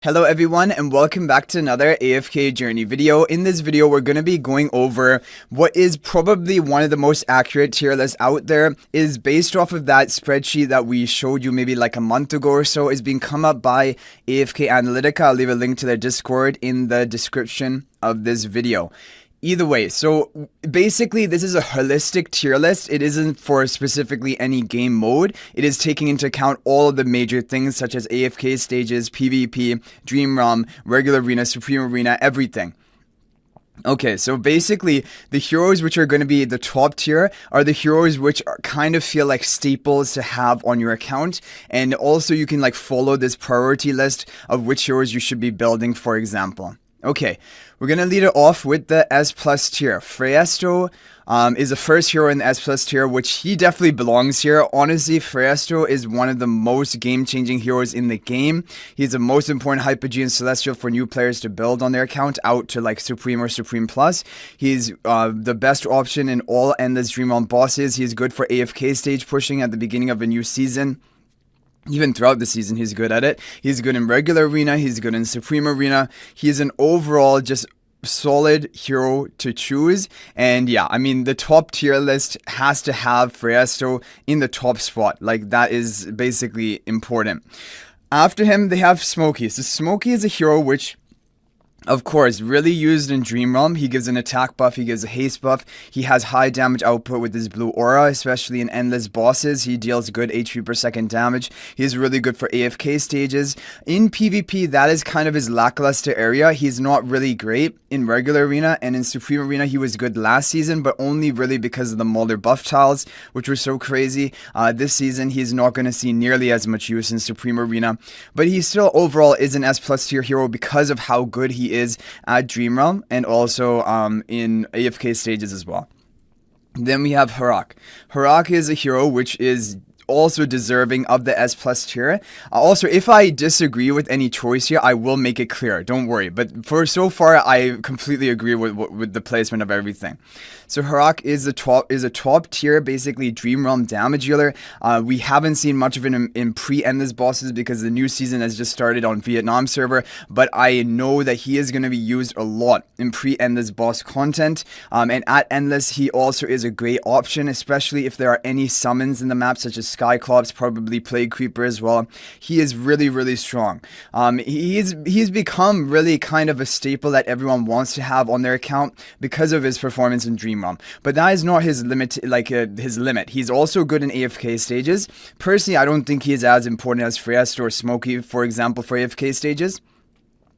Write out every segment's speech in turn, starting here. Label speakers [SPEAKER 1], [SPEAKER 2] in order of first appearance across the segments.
[SPEAKER 1] Hello everyone and welcome back to another AFK journey video. In this video we're going to be going over what is probably one of the most accurate tier lists out there. It is based off of that spreadsheet that we showed you maybe like a month ago or so. It's being come up by AFK Analytica. I'll leave a link to their Discord in the description of this video. Either way, so basically this is a holistic tier list. It isn't for specifically any game mode. It is taking into account all of the major things such as AFK stages, PvP, Dream Realm, regular arena, supreme arena, everything. Okay, so basically the heroes which are going to be the top tier are the heroes which kind of feel like staples to have on your account, and also you can like follow this priority list of which heroes you should be building, for example. Okay, we're going to lead it off with the S plus tier. Freyasto is the first hero in the S plus tier, which he definitely belongs here. Honestly, Freyasto is one of the most game-changing heroes in the game. He's the most important Hypogean Celestial for new players to build on their account out to like Supreme or Supreme Plus. He's the best option in all endless Dream Realm bosses. He's good for AFK stage pushing at the beginning of a new season. Even throughout the season, he's good at it. He's good in regular arena. He's good in supreme arena. He's an overall just solid hero to choose. And yeah, I mean, the top tier list has to have Freyasto in the top spot. Like, that is basically important. After him, they have Smokey. So Smokey is a hero which, of course, really used in Dream Realm. He gives an attack buff, he gives a haste buff, he has high damage output with his blue aura, especially in endless bosses. He deals good HP per second damage. He's really good for AFK stages. In PvP, that is kind of his lackluster area. He's not really great in regular arena, and in Supreme Arena he was good last season, but only really because of the Mulder buff tiles, which were so crazy. This season he's not going to see nearly as much use in Supreme Arena, but he still overall is an S plus tier hero because of how good he is at Dream Realm and also in AFK stages as well. Then we have Harak. Harak is a hero which is also deserving of the S plus tier. Also, if I disagree with any choice here, I will make it clear. Don't worry. But for so far, I completely agree with the placement of everything. So Harak is a top tier, basically Dream Realm damage dealer. We haven't seen much of it in pre-endless bosses because the new season has just started on Vietnam server. But I know that he is going to be used a lot in pre-endless boss content. And at endless, he also is a great option, especially if there are any summons in the map, such as Skyclops, probably Plague Creeper as well. He is really, really strong. He's become really kind of a staple that everyone wants to have on their account because of his performance in Dream Realm. But that is not his limit. His limit. He's also good in AFK stages. Personally, I don't think he is as important as Freyasto or Smokey, for example, for AFK stages.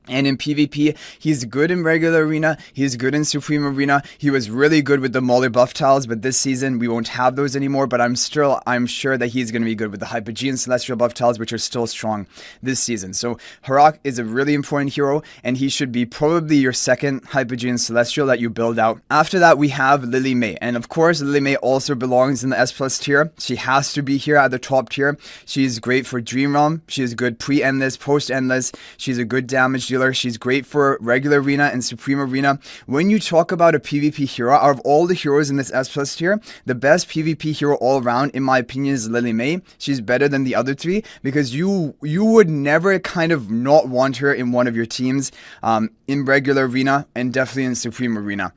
[SPEAKER 1] And in PvP, he's good in regular arena, he's good in supreme arena. He was really good with the Mauler buff tiles, but this season we won't have those anymore. But I'm sure that he's going to be good with the Hypogean Celestial buff tiles, which are still strong this season. So Harak is a really important hero, and he should be probably your second Hypogean Celestial that you build out. After that, we have Lily May. And of course, Lily May also belongs in the S plus tier. She has to be here at the top tier. She's great for Dream Realm. She is good pre-endless, post-endless. She's a good damage dealer. She's great for regular arena and supreme arena. When you talk about a PvP hero, out of all the heroes in this S plus tier, the best PvP hero all around, in my opinion, is Lily May. She's better than the other three because you would never kind of not want her in one of your teams in regular arena and definitely in supreme arena.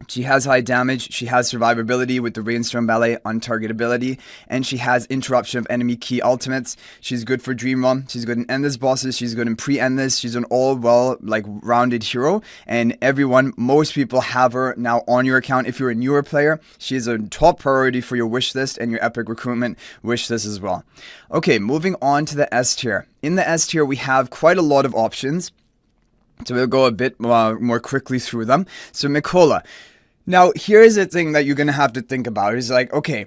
[SPEAKER 1] She has high damage, she has survivability with the Rainstorm Ballet untargetability, and she has interruption of enemy key ultimates. She's good for Dream Realm, she's good in endless bosses, she's good in pre-endless, she's an all rounded hero, and most people have her now on your account. If you're a newer player, she is a top priority for your wish list and your epic recruitment wish list as well. Okay, moving on to the S tier. In the S tier, we have quite a lot of options, so we'll go a bit more quickly through them. So Mikola. Now, here's the thing that you're going to have to think about. Is like, okay,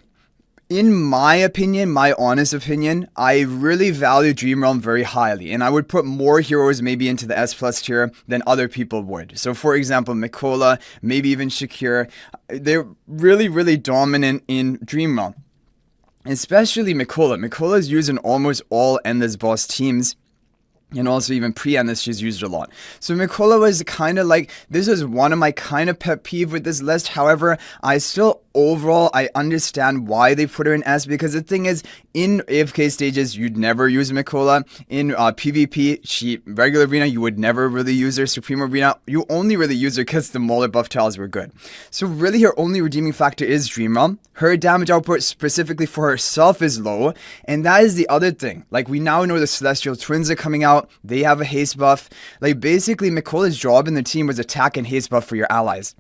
[SPEAKER 1] in my opinion, my honest opinion, I really value Dream Realm very highly. And I would put more heroes maybe into the S plus tier than other people would. So, for example, Mikola, maybe even Shakir, they're really, really dominant in Dream Realm. Especially Mikola. Mikola is used in almost all endless boss teams. And also even pre-endless, she's used a lot. So Mikola was kind of like, this is one of my kind of pet peeve with this list. However, I still overall, I understand why they put her in S, because the thing is, in AFK stages, you'd never use Mikola. In PvP, regular arena, you would never really use her. Supreme Arena, you only really use her because the Mauler buff tiles were good. So really, her only redeeming factor is Dream Realm. Her damage output specifically for herself is low, and that is the other thing. Like, we now know the Celestial Twins are coming out. They have a haste buff. Like, basically, Mikola's job in the team was attack and haste buff for your allies.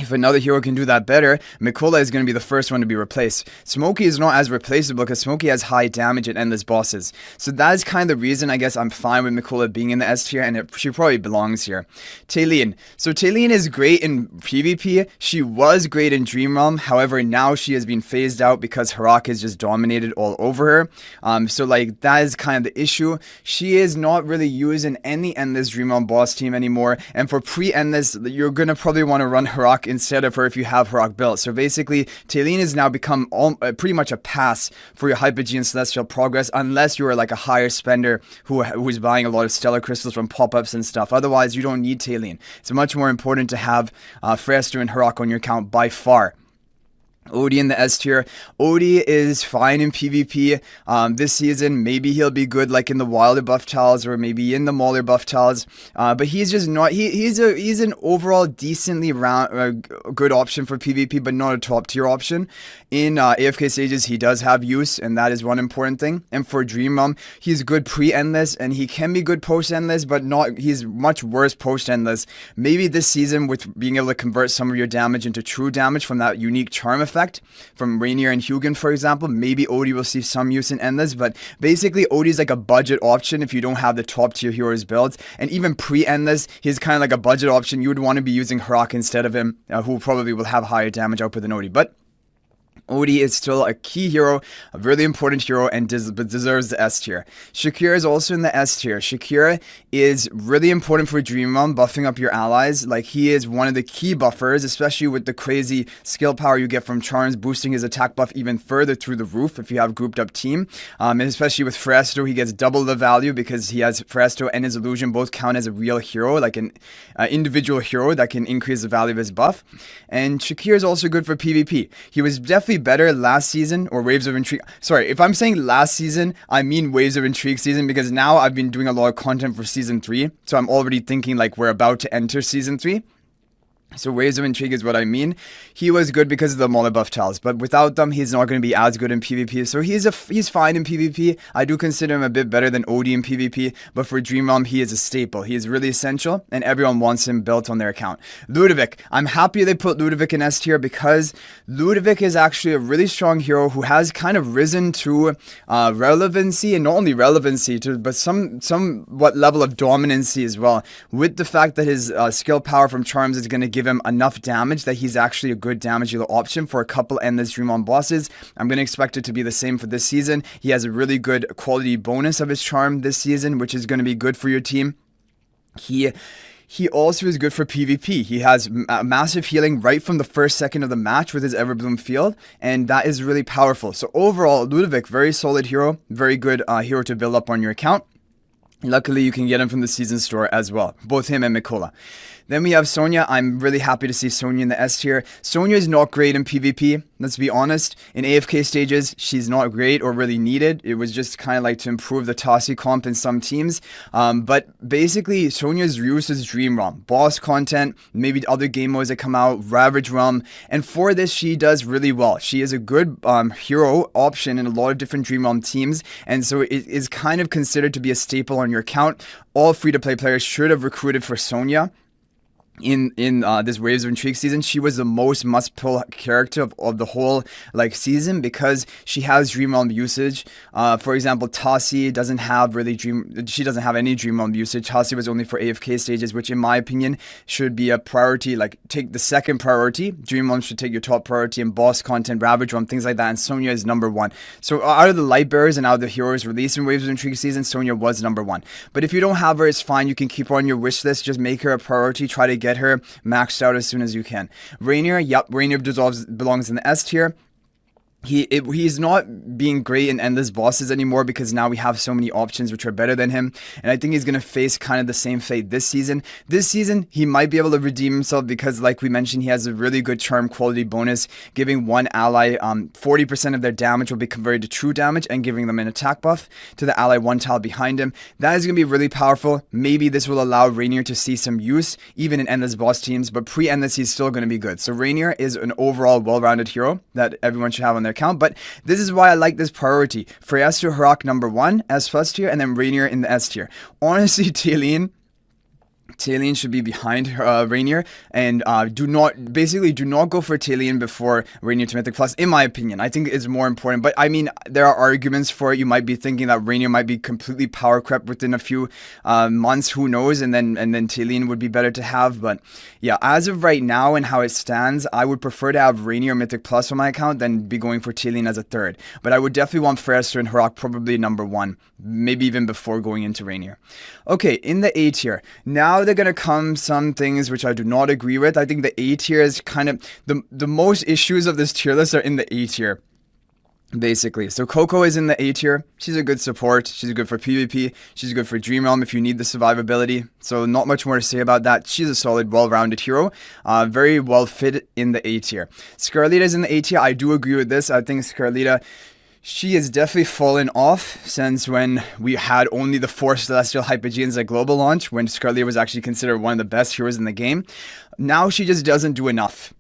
[SPEAKER 1] If another hero can do that better, Mikola is going to be the first one to be replaced. Smokey is not as replaceable because Smokey has high damage and endless bosses. So that is kind of the reason I guess I'm fine with Mikola being in the S tier, and she probably belongs here. Talene. So Talene is great in PvP. She was great in Dream Realm. However, now she has been phased out because Harak has just dominated all over her. So like that is kind of the issue. She is not really used in any Endless Dream Realm boss team anymore. And for pre-Endless, you're going to probably want to run Harak instead of her if you have Harak built. So basically, Talene has now become pretty much a pass for your Hypogean Celestial Progress, unless you are like a higher spender who's buying a lot of Stellar Crystals from pop-ups and stuff. Otherwise, you don't need Talene. It's much more important to have Freyaster and Harak on your account by far. Odie in the S tier. Odie is fine in PvP this season. Maybe he'll be good like in the Wilder buff tiles or maybe in the Mauler buff tiles. But he's just not. He's an overall decently good option for PvP, but not a top tier option. In AFK stages, he does have use, and that is one important thing. And for Dream Realm, he's good pre-endless, and he can be good post-endless, but not. He's much worse post-endless. Maybe this season, with being able to convert some of your damage into true damage from that unique charm effect from Rainier and Hugin, for example, maybe Odie will see some use in Endless, but basically Odie's like a budget option if you don't have the top tier heroes built. And even pre-Endless, he's kind of like a budget option. You would want to be using Harak instead of him, who probably will have higher damage output than Odie. But Odie is still a key hero, a really important hero, and deserves the S tier. Shakira is also in the S tier. Shakira is really important for Dream Realm, buffing up your allies. Like, he is one of the key buffers, especially with the crazy skill power you get from Charms, boosting his attack buff even further through the roof if you have a grouped up team. And especially with Freyasto, he gets double the value because he has Freyasto and his illusion both count as a real hero, like an individual hero that can increase the value of his buff. And Shakira is also good for PvP. He was definitely better last season, or Waves of Intrigue. Sorry, if I'm saying last season, I mean Waves of Intrigue season, because now I've been doing a lot of content for season 3, so I'm already thinking like we're about to enter season 3. So Waves of Intrigue is what I mean. He was good because of the Mauler buff tiles, but without them, he's not going to be as good in PvP. So he's fine in PvP. I do consider him a bit better than Odie in PvP, but for Dream Realm, he is a staple. He is really essential, and everyone wants him built on their account. Ludovic. I'm happy they put Ludovic in S tier because Ludovic is actually a really strong hero who has kind of risen to relevancy, and not only relevancy, but somewhat level of dominancy as well, with the fact that his skill power from Charms is going to give him enough damage that he's actually a good damage dealer option for a couple Endless Dream Realm bosses. I'm going to expect it to be the same for this season. He has a really good quality bonus of his charm this season, which is going to be good for your team. He also is good for PvP. He has massive healing right from the first second of the match with his Everbloom field, and that is really powerful. So overall, Ludovic, very solid hero, very good hero to build up on your account. Luckily, you can get him from the season store as well, both him and Mikola. Then we have Sonya. I'm really happy to see Sonya in the S tier. Sonya is not great in PvP, let's be honest. In AFK stages, she's not great or really needed. It was just kind of like to improve the Tassi comp in some teams. But basically, Sonya's use is Dream Realm. Boss content, maybe other game modes that come out, Ravage Realm. And for this, she does really well. She is a good hero option in a lot of different Dream Realm teams. And so it is kind of considered to be a staple on your account. All free-to-play players should have recruited for Sonya. In this Waves of Intrigue season, she was the most must-pull character of the whole season because she has Dream Realm usage. For example, Tassi doesn't have any Dream Realm usage. Tassi was only for AFK stages, which in my opinion should be a priority. Like, take the second priority. Dream Realm should take your top priority, and boss content, Ravage Realm, things like that. And Sonya is number 1. So out of the light bearers and out of the heroes released in Waves of Intrigue season, Sonya was number 1. But if you don't have her, it's fine. You can keep her on your wish list. Just make her a priority. Try to get her maxed out as soon as you can. Rainier belongs in the S tier. he's not being great in endless bosses anymore because now we have so many options which are better than him, and I think he's gonna face kind of the same fate this season. This season he might be able to redeem himself because, like we mentioned, he has a really good charm quality bonus, giving one ally 40% of their damage will be converted to true damage and giving them an attack buff to the ally one tile behind him. That is gonna be really powerful. Maybe this will allow Rainier to see some use even in endless boss teams, but pre-endless he's still gonna be good. So Rainier is an overall well-rounded hero that everyone should have on their account, but this is why I like this priority. Freyaster Harak number 1, S plus tier, and then Rainier in the S tier. Honestly, Talene should be behind Rainier, and do not go for Talene before Rainier to Mythic Plus, in my opinion. I think it's more important, but I mean, there are arguments for it. You might be thinking that Rainier might be completely power crept within a few months, who knows, and then Talene would be better to have, but yeah, as of right now and how it stands, I would prefer to have Rainier Mythic Plus on my account than be going for Talene as a third, but I would definitely want Freyaster and Harak probably number 1, maybe even before going into Rainier. Okay, in the A tier, now they're gonna come some things which I do not agree with. I think the A tier is kind of the most issues of this tier list are in the A tier, basically. So Coco is in the A tier. She's a good support. She's good for PvP. She's good for Dream Realm if you need the survivability. So not much more to say about that. She's a solid, well-rounded hero. Very well fit in the A tier. Scarlita is in the A tier. I do agree with this. I think Scarlita, she has definitely fallen off since when we had only the 4 Celestial Hypogeans at global launch, when Scarlita was actually considered one of the best heroes in the game. Now she just doesn't do enough.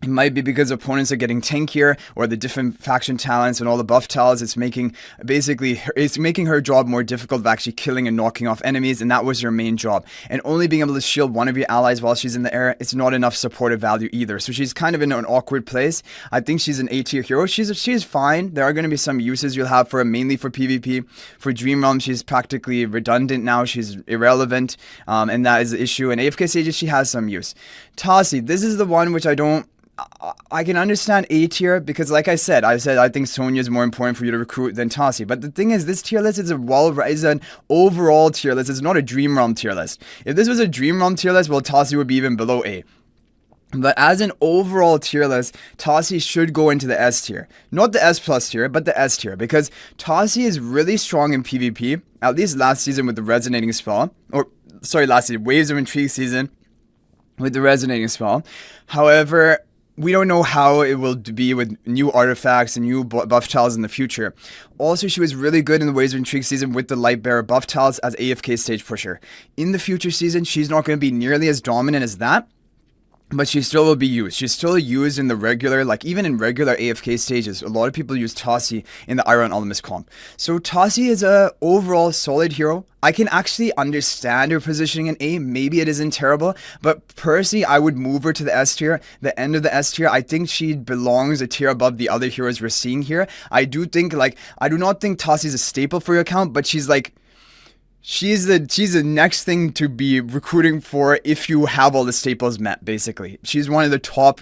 [SPEAKER 1] It might be because opponents are getting tankier, or the different faction talents and all the buff tiles. It's making her job more difficult of actually killing and knocking off enemies, and that was her main job. And only being able to shield one of your allies while she's in the air, it's not enough supportive value either. So she's kind of in an awkward place. I think she's an A tier hero. She's fine. There are going to be some uses you'll have for her, mainly for PvP. For Dream Realm, she's practically redundant now. She's irrelevant, and that is the issue. In AFK stages, she has some use. Tassi, this is the one which I can understand A tier because, like I said I think Sonya is more important for you to recruit than Tassi. But the thing is, this tier list is an overall tier list. It's not a Dream Realm tier list. If this was a Dream Realm tier list, well, Tassi would be even below A. But as an overall tier list, Tassi should go into the S tier. Not the S plus tier, but the S tier. Because Tassi is really strong in PvP. At least last season with the Resonating Spell. Last season, Waves of Intrigue season with the Resonating Spell. However, we don't know how it will be with new artifacts and new buff tiles in the future. Also, she was really good in the Waves of Intrigue season with the Lightbearer buff tiles as AFK stage pusher. In the future season, she's not going to be nearly as dominant as that, but she still will be used. She's still used in the regular, like even in regular AFK stages. A lot of people use Tassi in the Iron Ultimus comp. So Tassi is a overall solid hero. I can actually understand her positioning in A. Maybe it isn't terrible, but personally, I would move her to the S tier, the end of the S tier. I think she belongs a tier above the other heroes we're seeing here. I do not think Tassi is a staple for your account, but she's the next thing to be recruiting for if you have all the staples met, basically. She's one of the top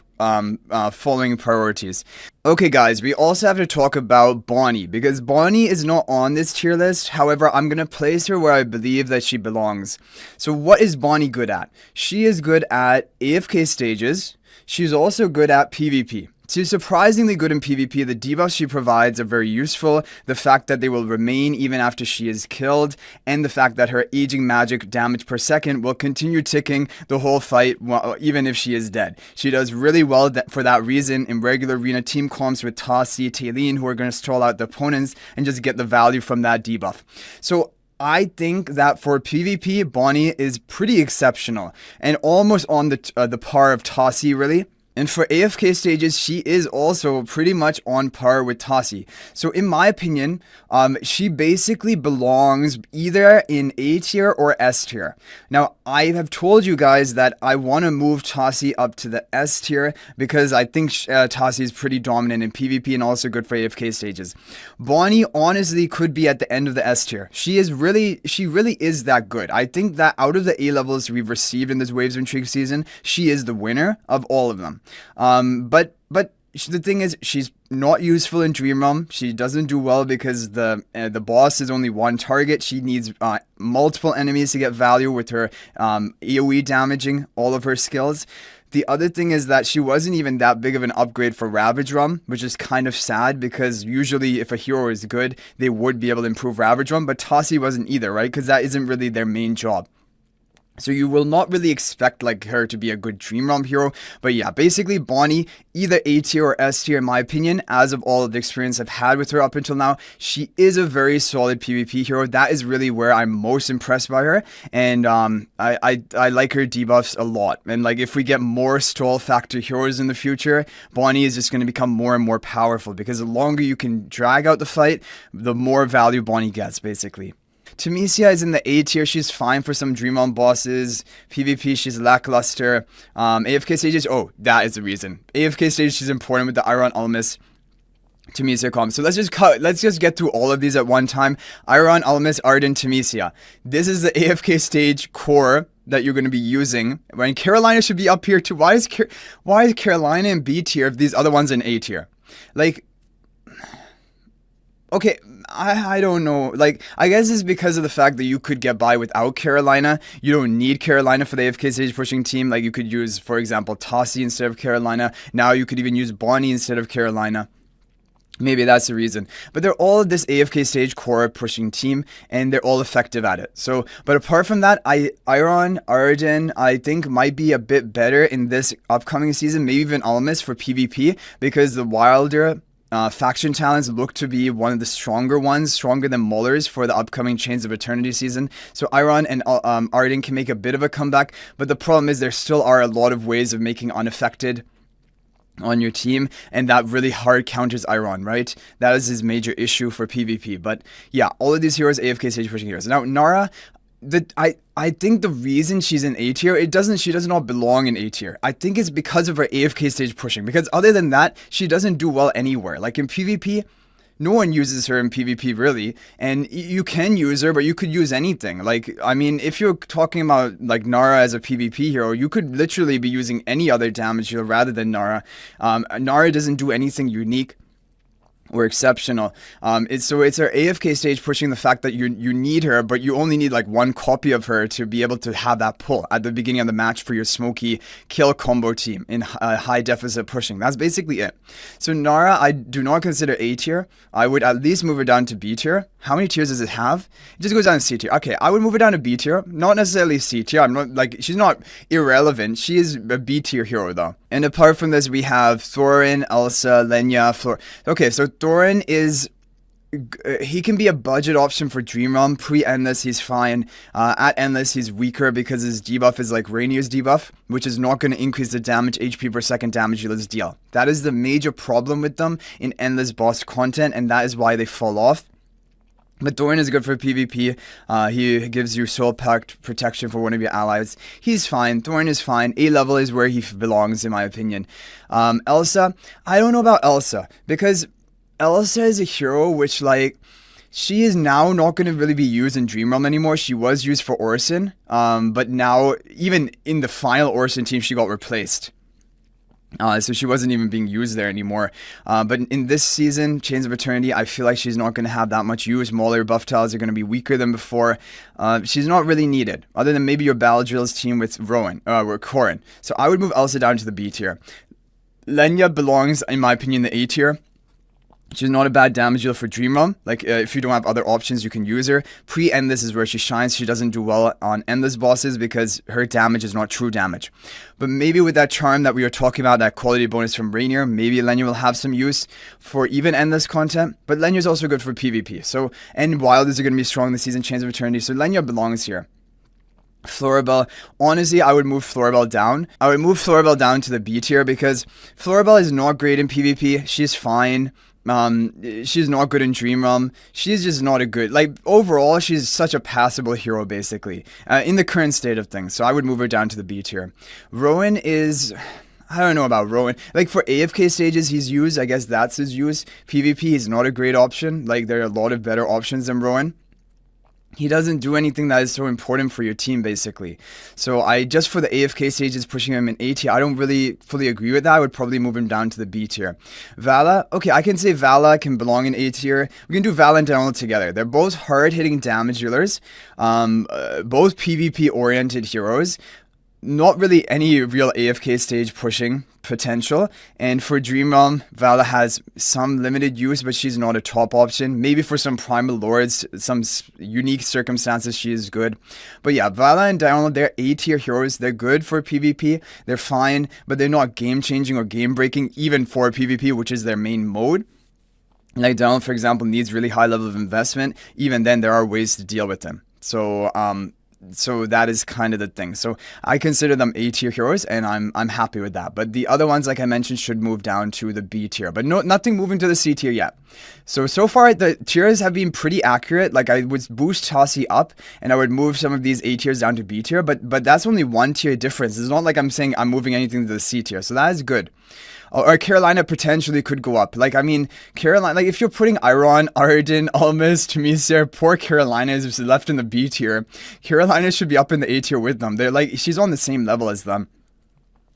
[SPEAKER 1] following priorities. Okay guys, we also have to talk about Bonnie, because Bonnie is not on this tier list. However, I'm going to place her where I believe that she belongs. So what is Bonnie good at? She is good at AFK stages. She's also good at PvP. She's surprisingly good in PvP. The debuffs she provides are very useful. The fact that they will remain even after she is killed, and the fact that her aging magic damage per second will continue ticking the whole fight even if she is dead. She does really well for that reason in regular arena team comps with Tassi, Talene, who are going to stall out the opponents and just get the value from that debuff. So I think that for PvP, Bonnie is pretty exceptional and almost on the par of Tassi, really. And for AFK stages, she is also pretty much on par with Tassi. So in my opinion, she basically belongs either in A tier or S tier. Now, I have told you guys that I want to move Tassi up to the S tier because I think Tassi is pretty dominant in PvP and also good for AFK stages. Bonnie honestly could be at the end of the S tier. She really is that good. I think that out of the A levels we've received in this Waves of Intrigue season, she is the winner of all of them. But the thing is, she's not useful in Dream Realm. She doesn't do well because the boss is only one target. She needs multiple enemies to get value with her AoE damaging all of her skills. The other thing is that she wasn't even that big of an upgrade for Ravage Run, which is kind of sad because usually if a hero is good, they would be able to improve Ravage Run, but Tassi wasn't either, right? Because that isn't really their main job. So you will not really expect like her to be a good Dream Realm hero. But yeah, basically Bonnie, either A tier or S tier in my opinion, as of all of the experience I've had with her up until now. She is a very solid PvP hero. That is really where I'm most impressed by her. And I like her debuffs a lot. And like if we get more stall factor heroes in the future, Bonnie is just going to become more and more powerful. Because the longer you can drag out the fight, the more value Bonnie gets basically. Temesia is in the A tier. She's fine for some Dream Realm bosses. PvP, she's lackluster. AFK stages, oh, that is the reason. AFK stage, she's important with the Iron Almas. Temesia comms. So let's just get through all of these at one time. Iron, Almas, Arden, Temesia. This is the AFK stage core that you're going to be using. When Carolina should be up here too. Why is Carolina in B tier if these other ones in A tier? Like, okay, I don't know. Like, I guess it's because of the fact that you could get by without Carolina. You don't need Carolina for the AFK stage pushing team. Like, you could use, for example, Tassi instead of Carolina. Now you could even use Bonnie instead of Carolina. Maybe that's the reason. But they're all this AFK stage core pushing team, and they're all effective at it. So, but apart from that, Iron, Arden, I think might be a bit better in this upcoming season. Maybe even Almas for PvP, because the Wilder faction talents look to be one of the stronger ones, stronger than Muller's for the upcoming Chains of Eternity season. So Iron and Arden can make a bit of a comeback, but the problem is there still are a lot of ways of making unaffected on your team, and that really hard counters Iron, right? That is his major issue for PvP. But yeah, all of these heroes, AFK stage pushing heroes. Now Nara, I think the reason she's in A tier, she does not belong in A tier. I think it's because of her AFK stage pushing. Because other than that, she doesn't do well anywhere. Like in PvP, no one uses her in PvP really. And you can use her, but you could use anything. Like, I mean, if you're talking about like Nara as a PvP hero, you could literally be using any other damage hero rather than Nara. Nara doesn't do anything unique or exceptional. It's her AFK stage pushing the fact that you need her, but you only need like one copy of her to be able to have that pull at the beginning of the match for your smoky kill combo team in high deficit pushing. That's basically it. So Nara, I do not consider A tier. I would at least move her down to B tier. How many tiers does it have? It just goes down to C tier. Okay, I would move her down to B tier. Not necessarily C tier. I'm not like, she's not irrelevant. She is a B tier hero though. And apart from this, we have Thorin, Elsa, Lenya, Flor. Okay, so Thorin is, he can be a budget option for Dream Realm. Pre-Endless, he's fine. At Endless, he's weaker because his debuff is like Rainier's debuff, which is not going to increase the damage, HP per second damage healers deal. That is the major problem with them in Endless boss content, and that is why they fall off. But Thorin is good for PvP. He gives you soul pact protection for one of your allies. He's fine. Thorin is fine. A level is where he belongs, in my opinion. Elsa, I don't know about Elsa, because Elsa is a hero which, like, she is now not going to really be used in Dream Realm anymore. She was used for Orson, but now, even in the final Orson team, she got replaced. So she wasn't even being used there anymore. But in this season, Chains of Eternity, I feel like she's not going to have that much use. Mauler buff tiles are going to be weaker than before. She's not really needed, other than maybe your Baladril's team with Corrin. So I would move Elsa down to the B tier. Lenya belongs, in my opinion, in the A tier. She's not a bad damage dealer for Dream Realm. Like, if you don't have other options, you can use her. Pre-Endless is where she shines. She doesn't do well on Endless bosses because her damage is not true damage. But maybe with that charm that we were talking about, that quality bonus from Rainier, maybe Lenya will have some use for even Endless content. But Lenya's also good for PvP. So, and Wilders are going to be strong this season, Chains of Eternity. So Lenya belongs here. Floribel, honestly, I would move Floribel down. I would move Floribel down to the B tier because Floribel is not great in PvP. She's fine. She's not good in Dream Realm. She's just not a good, like, overall, she's such a passable hero, basically, in the current state of things. So I would move her down to the B tier. Rowan is, I don't know about Rowan. Like, for AFK stages, he's used. I guess that's his use. PvP, he's not a great option. Like, there are a lot of better options than Rowan. He doesn't do anything that is so important for your team, basically. So just for the AFK stages, pushing him in A tier, I don't really fully agree with that. I would probably move him down to the B tier. Vala, okay, I can say Vala can belong in A tier. We can do Vala and Donald together. They're both hard-hitting damage dealers, both PvP-oriented heroes. not really any real AFK stage pushing potential. And for Dream Realm, Vala has some limited use, but she's not a top option. Maybe for some Primal Lords, some unique circumstances, she is good. But yeah, Vala and Diurnal, they're A tier heroes. They're good for PvP. They're fine, but they're not game changing or game breaking, even for PvP, which is their main mode. Like Diurnal, for example, needs really high level of investment. Even then, there are ways to deal with them. So that is kind of the thing. So I consider them A tier heroes, and I'm happy with that. But the other ones, like I mentioned, should move down to the B tier. But nothing moving to the C tier yet. So far the tiers have been pretty accurate. Like I would boost Tossie up, and I would move some of these A tiers down to B tier. But that's only one tier difference. It's not like I'm saying I'm moving anything to the C tier. So that is good. Or Carolina potentially could go up. Like, I mean, Carolina, like, if you're putting Iron, Arden, Almas, Temesia, poor Carolina is left in the B tier. Carolina should be up in the A tier with them. They're like, she's on the same level as them.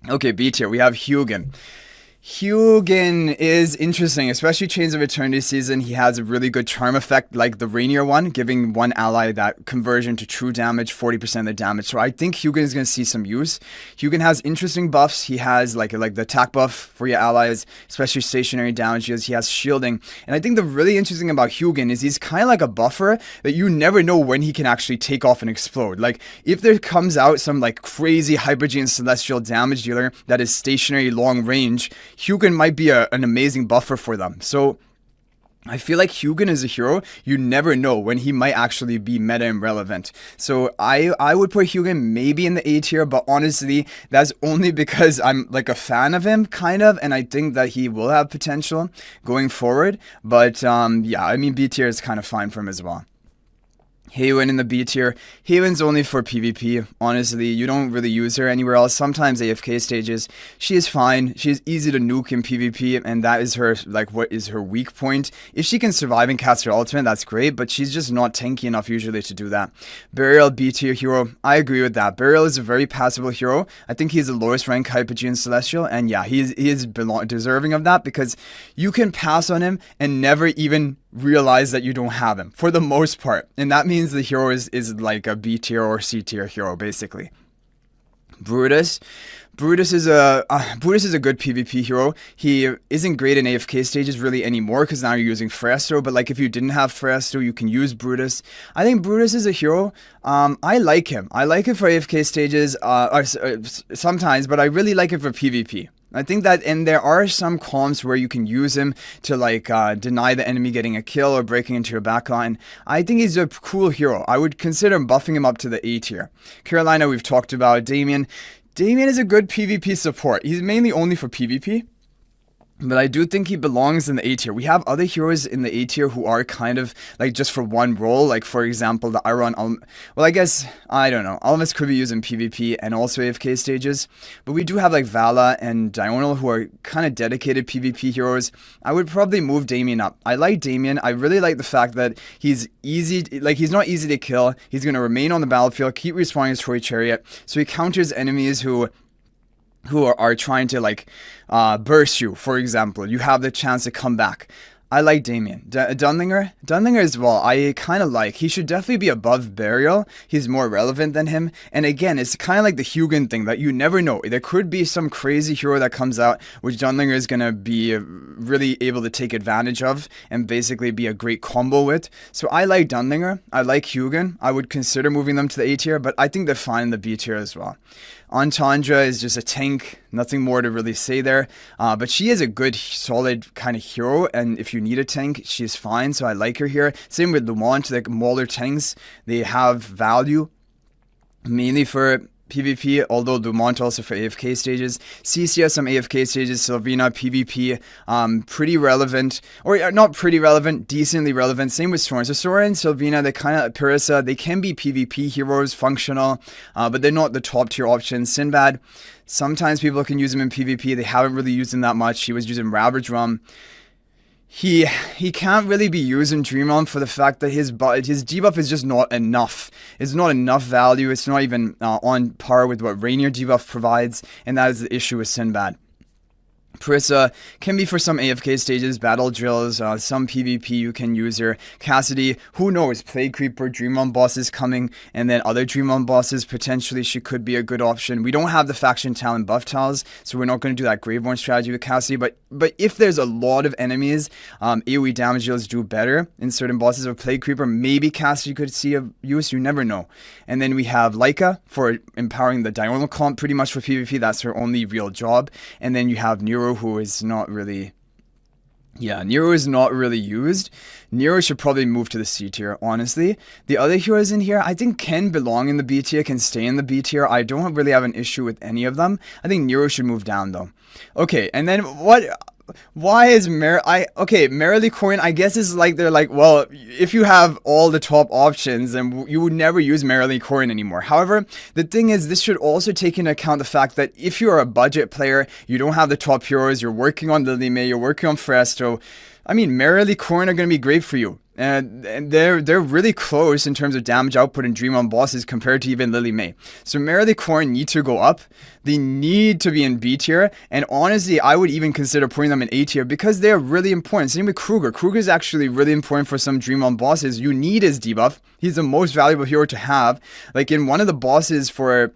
[SPEAKER 1] Okay, B tier, we have Hugin. Hugin is interesting, especially Chains of Eternity season. He has a really good charm effect, like the Rainier one, giving one ally that conversion to true damage, 40% of the damage. So I think Hugin is going to see some use. Hugin has interesting buffs. He has like the attack buff for your allies, especially stationary damages. He has shielding. And I think the really interesting about Hugin is he's kind of like a buffer that you never know when he can actually take off and explode. Like, if there comes out some like crazy Hypergene Celestial damage dealer that is stationary long range, Hugin might be an amazing buffer for them. So I feel like Hugin is a hero you never know when he might actually be meta and relevant. So I would put Hugin maybe in the A tier, but honestly, that's only because I'm like a fan of him, kind of, and I think that he will have potential going forward. But yeah, I mean, B tier is kind of fine for him as well. Haven in the B tier. Haven's only for PvP. Honestly, you don't really use her anywhere else. Sometimes AFK stages. She is fine. She is easy to nuke in PvP, and that is her, like, what is her weak point. If she can survive and cast her ultimate, that's great, but she's just not tanky enough usually to do that. Burial, B tier hero. I agree with that. Burial is a very passable hero. I think he's the lowest rank Hypergene Celestial, and yeah, he is deserving of that, because you can pass on him and never even realize that you don't have him for the most part, and that means the hero is like a B tier or C tier hero basically. Brutus is a good PvP hero. He isn't great in AFK stages really anymore, because now you're using Fresto, but like if you didn't have Fresto, you can use Brutus. I think Brutus is a hero. I like him. I like it for AFK stages sometimes, but I really like it for PvP. I think that, and there are some comps where you can use him to like deny the enemy getting a kill or breaking into your backline. I think he's a cool hero. I would consider buffing him up to the A tier. Carolina, we've talked about. Damien is a good PvP support. He's mainly only for PvP, but I do think he belongs in the A tier. We have other heroes in the A tier who are kind of like just for one role. Like, for example, the Iron well, I guess, I don't know. Almas could be used in PvP and also AFK stages. But we do have like Vala and Diurnal who are kind of dedicated PvP heroes. I would probably move Damien up. I like Damien. I really like the fact that he's easy, like he's not easy to kill. He's going to remain on the battlefield, keep respawning his Troy Chariot. So he counters enemies who are trying to like burst you, for example. You have the chance to come back. I like Damien. Dunlinger as well, I kind of like. He should definitely be above Burial. He's more relevant than him. And again, it's kind of like the Hugin thing that you never know. There could be some crazy hero that comes out, which Dunlinger is going to be really able to take advantage of and basically be a great combo with. So I like Dunlinger. I like Hugin. I would consider moving them to the A tier, but I think they're fine in the B tier as well. Entendre is just a tank, nothing more to really say there, but she is a good, solid kind of hero, and if you need a tank, she's fine, so I like her here. Same with Lumont, like Mauler tanks, they have value, mainly for PvP, although Dumont also for AFK stages. CC has some AFK stages. Sylvina, PvP, pretty relevant, or not pretty relevant, decently relevant. Same with Soren. So Soren, Sylvina, they kind of, Pyrrhisa, they can be PvP heroes, functional, but they're not the top tier options. Sinbad, sometimes people can use him in PvP. They haven't really used him that much. He was using Ravage Rum. He can't really be used in Dream Realm for the fact that his debuff is just not enough. It's not enough value. It's not even on par with what Rainier debuff provides, and that is the issue with Sinbad. Parissa can be for some AFK stages, battle drills, some PvP you can use her. Cassidy, who knows, Plague Creeper, Dream Run bosses coming, and then other Dream Run bosses, potentially she could be a good option. We don't have the faction talent buff tiles, so we're not going to do that Graveborn strategy with Cassidy, but if there's a lot of enemies, AoE damage deals do better in certain bosses of Plague Creeper, maybe Cassidy could see a use, you never know. And then we have Leica for empowering the diurnal comp pretty much for PvP, that's her only real job. And then you have Nero, who is not really... Yeah, Nero is not really used. Nero should probably move to the C tier, honestly. The other heroes in here, I think can belong in the B tier, can stay in the B tier. I don't really have an issue with any of them. I think Nero should move down, though. Okay, and then what... Why is Merrily Coin, I guess is like, they're like, well, if you have all the top options, then you would never use Merrily Coin anymore. However, the thing is, this should also take into account the fact that if you're a budget player, you don't have the top heroes, you're working on Lily May, you're working on Fresto, I mean, Merrily Coin are going to be great for you. And they're really close in terms of damage output and Dream on bosses compared to even Lily May. So Merrily Coin need to go up. They need to be in B tier. And honestly, I would even consider putting them in A tier because they're really important. Same with Kruger. Kruger is actually really important for some Dream on bosses. You need his debuff. He's the most valuable hero to have. Like in one of the bosses for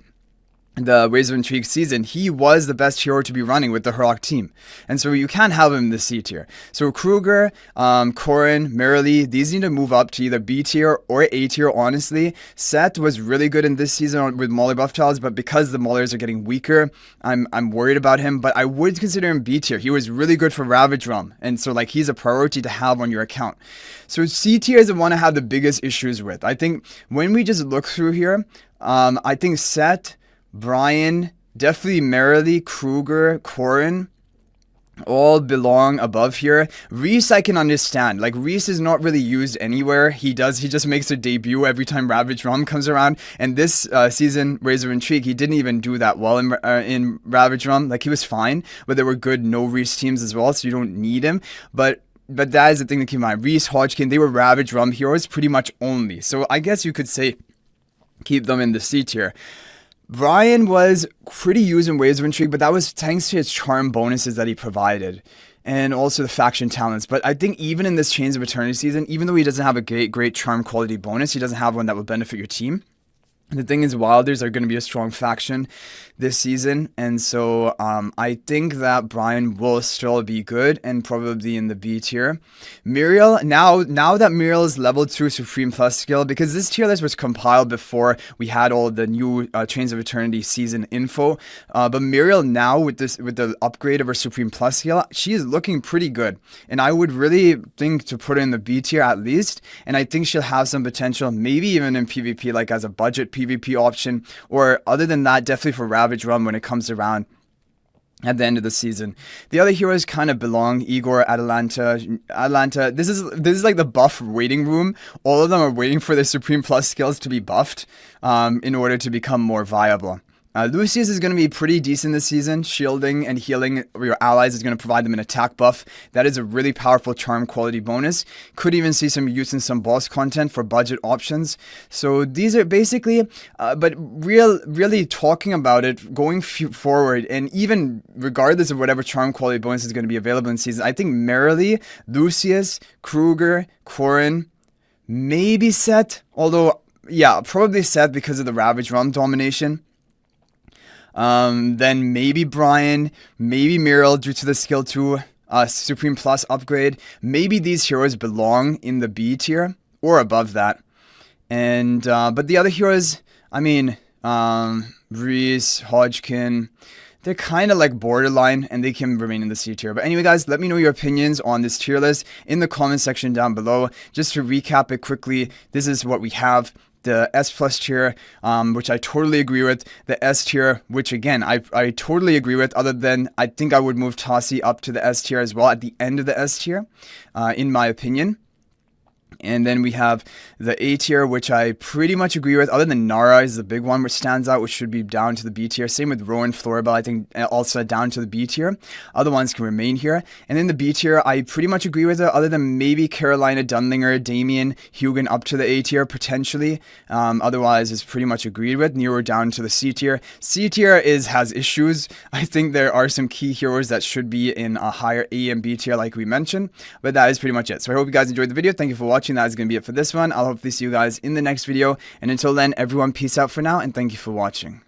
[SPEAKER 1] the Waves of Intrigue season, he was the best hero to be running with the Heroic team. And so you can't have him in the C tier. So Kruger, Corrin, Merrily, these need to move up to either B tier or A tier, honestly. Seth was really good in this season with Mauler buff tiles, but because the Maulers are getting weaker, I'm worried about him. But I would consider him B tier. He was really good for Ravage Realm. And so like he's a priority to have on your account. So C tier is the one I have the biggest issues with. I think when we just look through here, I think Seth, Brian, definitely Merrily, Kruger, Corrin, all belong above here. Reese I can understand. Like Reese is not really used anywhere. He just makes a debut every time Ravage Realm comes around. And this season, Waves of Intrigue, he didn't even do that well in Ravage Realm. Like he was fine, but there were good no Reese teams as well, so you don't need him. But that is the thing to keep in mind. Reese, Hodgkin, they were Ravage Realm heroes pretty much only. So I guess you could say keep them in the C tier. Brian was pretty used in Waves of Intrigue, but that was thanks to his charm bonuses that he provided. And also the faction talents. But I think even in this Chains of Eternity season, even though he doesn't have a great charm quality bonus, he doesn't have one that will benefit your team. The thing is, Wilders are going to be a strong faction this season, and so I think that Brian will still be good and probably in the B tier. Muriel, now that Muriel is leveled through Supreme Plus skill, because this tier list was compiled before we had all the new Chains of Eternity season info, but Muriel now with the upgrade of her Supreme Plus skill, she is looking pretty good, and I would really think to put her in the B tier at least, and I think she'll have some potential, maybe even in PvP, like as a budget PvP option, or other than that, definitely for Ravage Run when it comes around at the end of the season. The other heroes kind of belong. Igor, Atalanta. This is like the buff waiting room. All of them are waiting for their Supreme Plus skills to be buffed in order to become more viable. Lucius is going to be pretty decent this season. Shielding and healing your allies is going to provide them an attack buff. That is a really powerful charm quality bonus. Could even see some use in some boss content for budget options. So these are basically, but really talking about it going forward, and even regardless of whatever charm quality bonus is going to be available in season, I think Merrily, Lucius, Kruger, Corrin, maybe Seth, although, yeah, probably Seth because of the Ravage Run domination. Then maybe Brian, maybe Muriel due to the skill 2 Supreme Plus upgrade. Maybe these heroes belong in the B tier or above that. And but the other heroes, I mean, Reese, Hodgkin, they're kind of like borderline and they can remain in the C tier. But anyway, guys, let me know your opinions on this tier list in the comment section down below. Just to recap it quickly, this is what we have. The S plus tier, which I totally agree with. The S tier, which again, I totally agree with, other than I think I would move Tossie up to the S tier as well at the end of the S tier, in my opinion. And then we have the A tier, which I pretty much agree with. Other than Nara is the big one which stands out, which should be down to the B tier. Same with Rowan Floribel, I think also down to the B tier. Other ones can remain here. And then the B tier, I pretty much agree with it, other than maybe Carolina Dunlinger, Damien Hugan up to the A tier potentially. Otherwise, it's pretty much agreed with. Nero down to the C tier. C tier has issues. I think there are some key heroes that should be in a higher A and B tier like we mentioned. But that is pretty much it. So I hope you guys enjoyed the video. Thank you for watching. That is going to be it for this one. I'll hopefully see you guys in the next video. And until then, everyone, peace out for now, and thank you for watching.